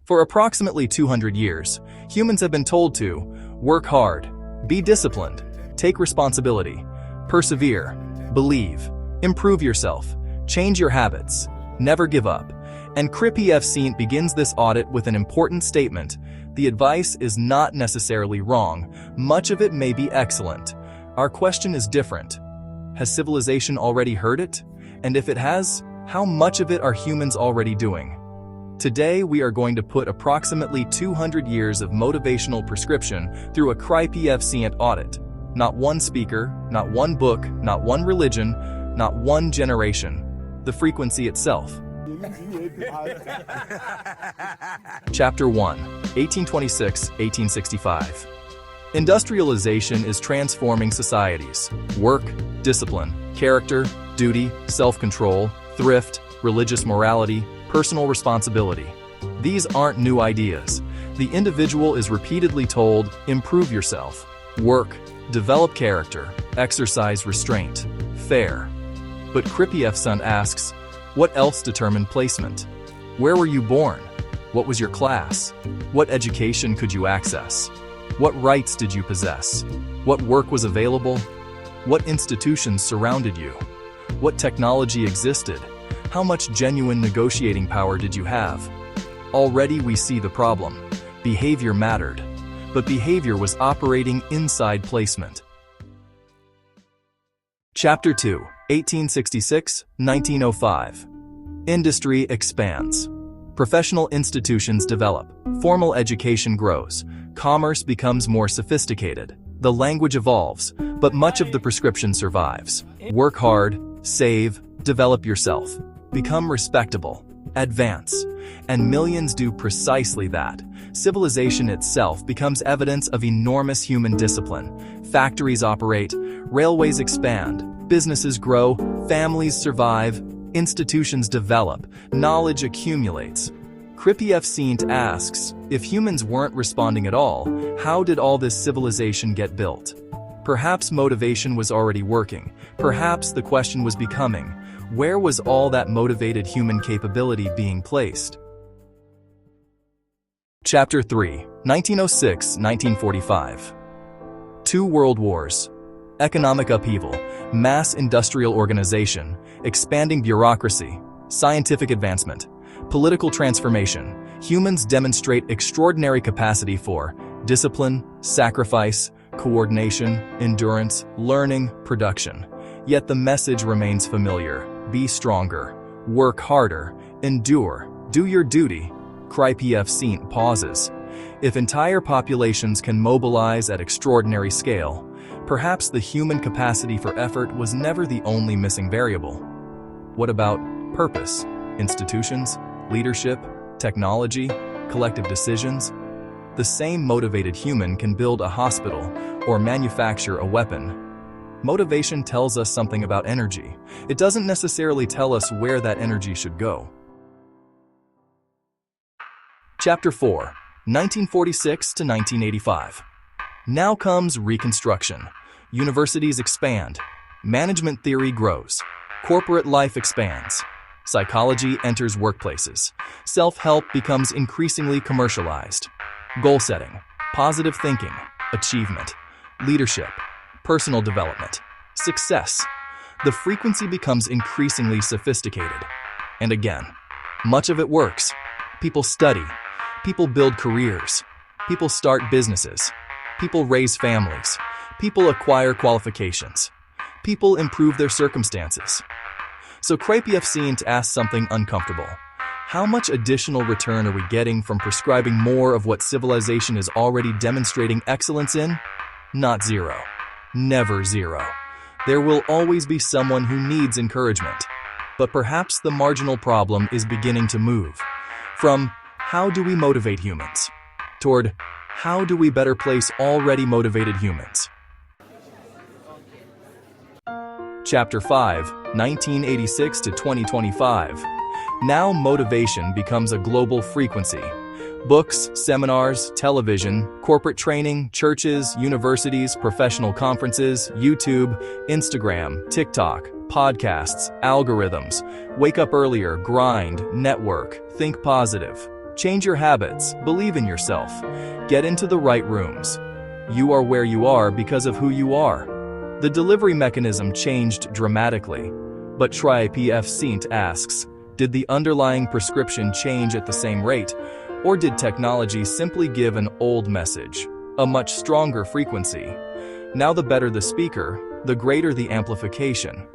For approximately 200 years, humans have been told to work hard, be disciplined, take responsibility, persevere, believe, improve yourself, change your habits, never give up. And CRIPFCnt begins this audit with an important statement. The advice is not necessarily wrong. Much of it may be excellent. Our question is different. Has civilization already heard it? And if it has, how much of it are humans already doing? Today, we are going to put approximately 200 years of motivational prescription through a CRIPFCnt audit. Not one speaker, not one book, not one religion, not one generation. The frequency itself. Chapter 1, 1826-1865. Industrialization is transforming societies. Work, discipline, character, duty, self-control, thrift, religious morality, personal responsibility. These aren't new ideas. The individual is repeatedly told, improve yourself, work, develop character, exercise restraint, fair. But CRIPFCnt asks, what else determined placement? Where were you born? What was your class? What education could you access? What rights did you possess? What work was available? What institutions surrounded you? What technology existed? How much genuine negotiating power did you have? Already we see the problem. Behavior mattered, but behavior was operating inside placement. Chapter 2, 1866-1905. Industry expands. Professional institutions develop. Formal education grows. Commerce becomes more sophisticated. The language evolves, but much of the prescription survives. Work hard, save, develop yourself. Become respectable, advance, and millions do precisely that. Civilization itself becomes evidence of enormous human discipline. Factories operate, railways expand, businesses grow, families survive, institutions develop, knowledge accumulates. CRIPFCnt asks, if humans weren't responding at all, how did all this civilization get built? Perhaps motivation was already working. Perhaps the question was becoming, where was all that motivated human capability being placed? Chapter 3, 1906-1945. Two world wars. Economic upheaval, mass industrial organization, expanding bureaucracy, scientific advancement, political transformation. Humans demonstrate extraordinary capacity for discipline, sacrifice, coordination, endurance, learning, production. Yet the message remains familiar. Be stronger, work harder, endure, do your duty. CRIPFCnt pauses. If entire populations can mobilize at extraordinary scale, perhaps the human capacity for effort was never the only missing variable. What about purpose, institutions, leadership, technology, collective decisions? The same motivated human can build a hospital or manufacture a weapon. Motivation tells us something about energy. It doesn't necessarily tell us where that energy should go. Chapter 4, 1946-1985. Now comes Reconstruction. Universities expand. Management theory grows. Corporate life expands. Psychology enters workplaces. Self-help becomes increasingly commercialized. Goal setting, positive thinking, achievement, leadership, personal development, success. The frequency becomes increasingly sophisticated. And again, much of it works. People study. People build careers. People start businesses. People raise families. People acquire qualifications. People improve their circumstances. So CRIPFCnt asks something uncomfortable. How much additional return are we getting from prescribing more of what civilization is already demonstrating excellence in? Not zero. Never zero. There will always be someone who needs encouragement. But perhaps the marginal problem is beginning to move from how do we motivate humans toward how do we better place already motivated humans? Chapter 5, 1986 to 2025. Now motivation becomes a global frequency. Books, seminars, television, corporate training, churches, universities, professional conferences, YouTube, Instagram, TikTok, podcasts, algorithms. Wake up earlier, grind, network, think positive. Change your habits, believe in yourself. Get into the right rooms. You are where you are because of who you are. The delivery mechanism changed dramatically, but CRIPFCnt asks, did the underlying prescription change at the same rate, or did technology simply give an old message, a much stronger frequency? Now the better the speaker, the greater the amplification.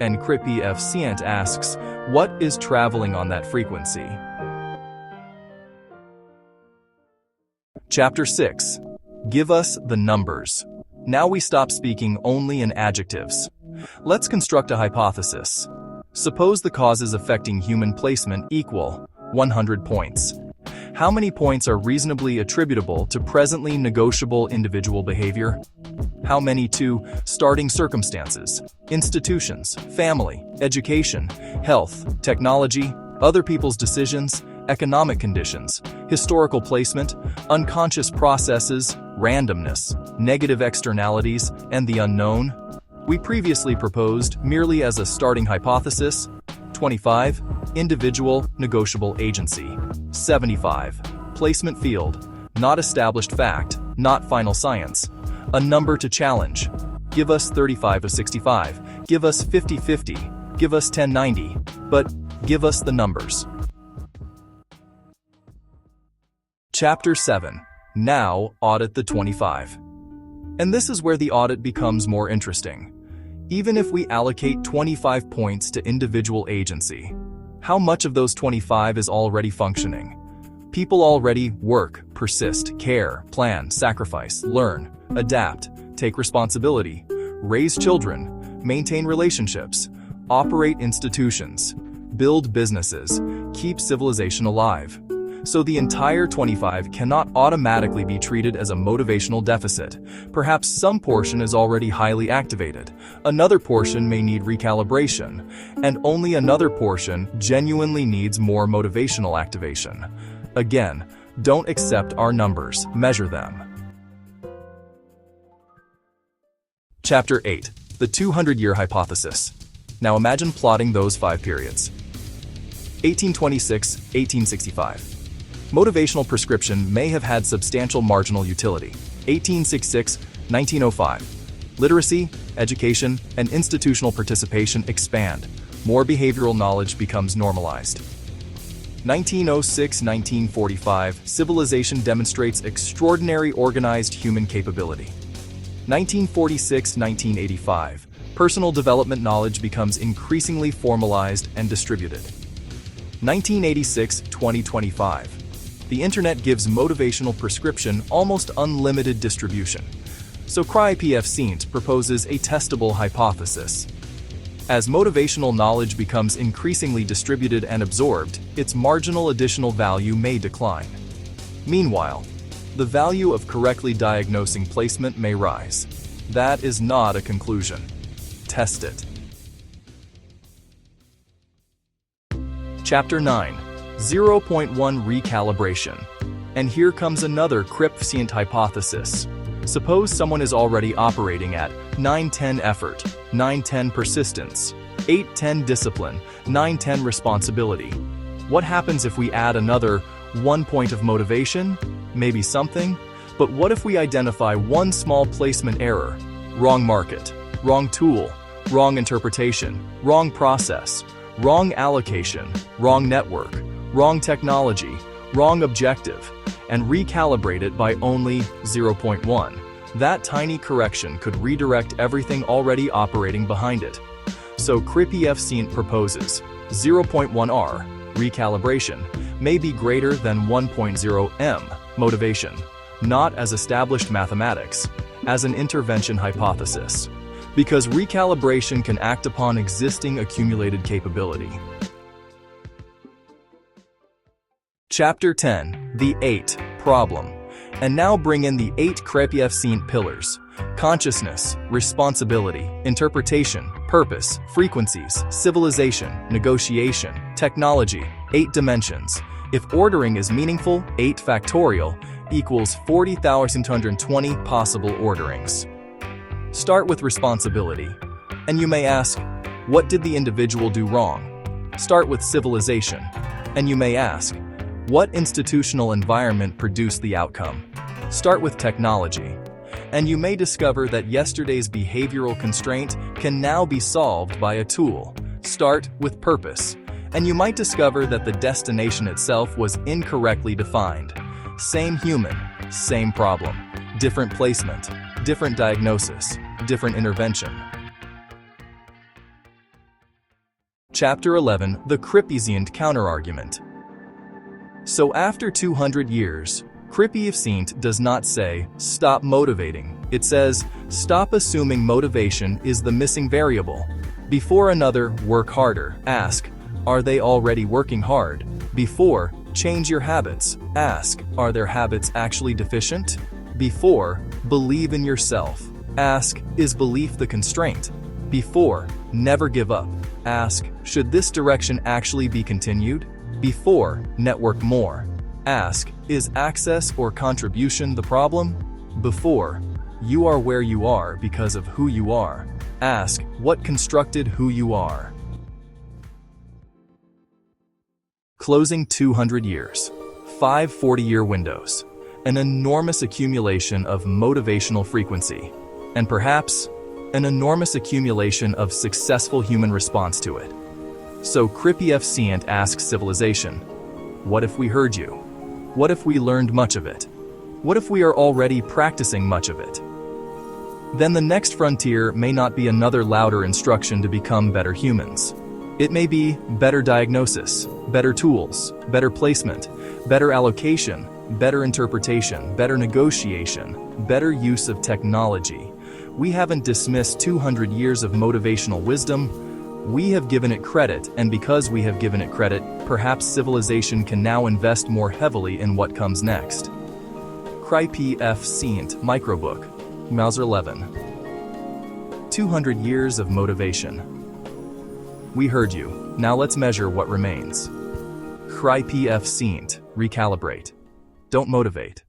And CRIPFCnt asks, what is traveling on that frequency? Chapter 6. Give us the numbers. Now we stop speaking only in adjectives. Let's construct a hypothesis. Suppose the causes affecting human placement equal 100 points. How many points are reasonably attributable to presently negotiable individual behavior? How many to starting circumstances, institutions, family, education, health, technology, other people's decisions, economic conditions, historical placement, unconscious processes, randomness, negative externalities, and the unknown? We previously proposed, merely as a starting hypothesis, 25, individual, negotiable agency, 75, placement field, not established fact, not final science, a number to challenge. Give us 35 of 65, give us 50-50, give us 1090, but give us the numbers. Chapter 7. Now audit the 25. And this is where the audit becomes more interesting. Even if we allocate 25 points to individual agency, how much of those 25 is already functioning? People already work, persist, care, plan, sacrifice, learn, adapt, take responsibility, raise children, maintain relationships, operate institutions, build businesses, keep civilization alive. So the entire 25 cannot automatically be treated as a motivational deficit. Perhaps some portion is already highly activated, another portion may need recalibration, and only another portion genuinely needs more motivational activation. Again, don't accept our numbers, measure them. Chapter 8. The 200-year hypothesis. Now imagine plotting those 5 periods. 1826, 1865. Motivational prescription may have had substantial marginal utility. 1866, 1905. Literacy, education, and institutional participation expand. More behavioral knowledge becomes normalized. 1906-1945, civilization demonstrates extraordinary organized human capability. 1946-1985, personal development knowledge becomes increasingly formalized and distributed. 1986-2025, the internet gives motivational prescription almost unlimited distribution. So CRIPFCnt proposes a testable hypothesis. As motivational knowledge becomes increasingly distributed and absorbed, its marginal additional value may decline. Meanwhile, the value of correctly diagnosing placement may rise. That is not a conclusion. Test it. Chapter 9. 0.1 Recalibration. And here comes another CRIPFCnt hypothesis. Suppose someone is already operating at 9-10 effort, 9-10 persistence, 8-10 discipline, 9-10 responsibility. What happens if we add another 1 point of motivation? Maybe something? But what if we identify one small placement error? Wrong market, wrong tool, wrong interpretation, wrong process, wrong allocation, wrong network, wrong technology, wrong objective, and recalibrate it by only 0.1. That tiny correction could redirect everything already operating behind it. So CRIPFCnt proposes 0.1R, recalibration, may be greater than 1.0 M, motivation, not as established mathematics, as an intervention hypothesis, because recalibration can act upon existing accumulated capability. Chapter 10. The 8 Problem. And now bring in the 8 CRIPFCnt pillars: consciousness, responsibility, interpretation, purpose, frequencies, civilization, negotiation, technology, 8 dimensions. If ordering is meaningful, 8 factorial equals 40,220 possible orderings. Start with responsibility. And you may ask, What did the individual do wrong? Start with civilization. And you may ask, what institutional environment produced the outcome? Start with technology. And you may discover that yesterday's behavioral constraint can now be solved by a tool. Start with purpose. And you might discover that the destination itself was incorrectly defined. Same human, same problem. Different placement, different diagnosis, different intervention. Chapter 11, the CRIPFCnt Counterargument. So after 200 years, CRIPFCnt does not say, stop motivating. It says, stop assuming motivation is the missing variable. Before another, work harder. Ask, are they already working hard? Before, change your habits. Ask, are their habits actually deficient? Before, believe in yourself. Ask, is belief the constraint? Before, never give up. Ask, should this direction actually be continued? Before, network more. Ask, is access or contribution the problem? Before, you are where you are because of who you are. Ask, what constructed who you are? Closing 200 years. 5 40-year windows. An enormous accumulation of motivational frequency. And perhaps, an enormous accumulation of successful human response to it. So CRIPFCnt asks civilization, what if we heard you? What if we learned much of it? What if we are already practicing much of it? Then the next frontier may not be another louder instruction to become better humans. It may be better diagnosis, better tools, better placement, better allocation, better interpretation, better negotiation, better use of technology. We haven't dismissed 200 years of motivational wisdom. We have given it credit, and because we have given it credit, perhaps civilization can now invest more heavily in what comes next. CRIPFCnt Microbook, Mauser 11. 200 years of motivation. We heard you. Now let's measure what remains. CRIPFCnt, recalibrate. Don't motivate.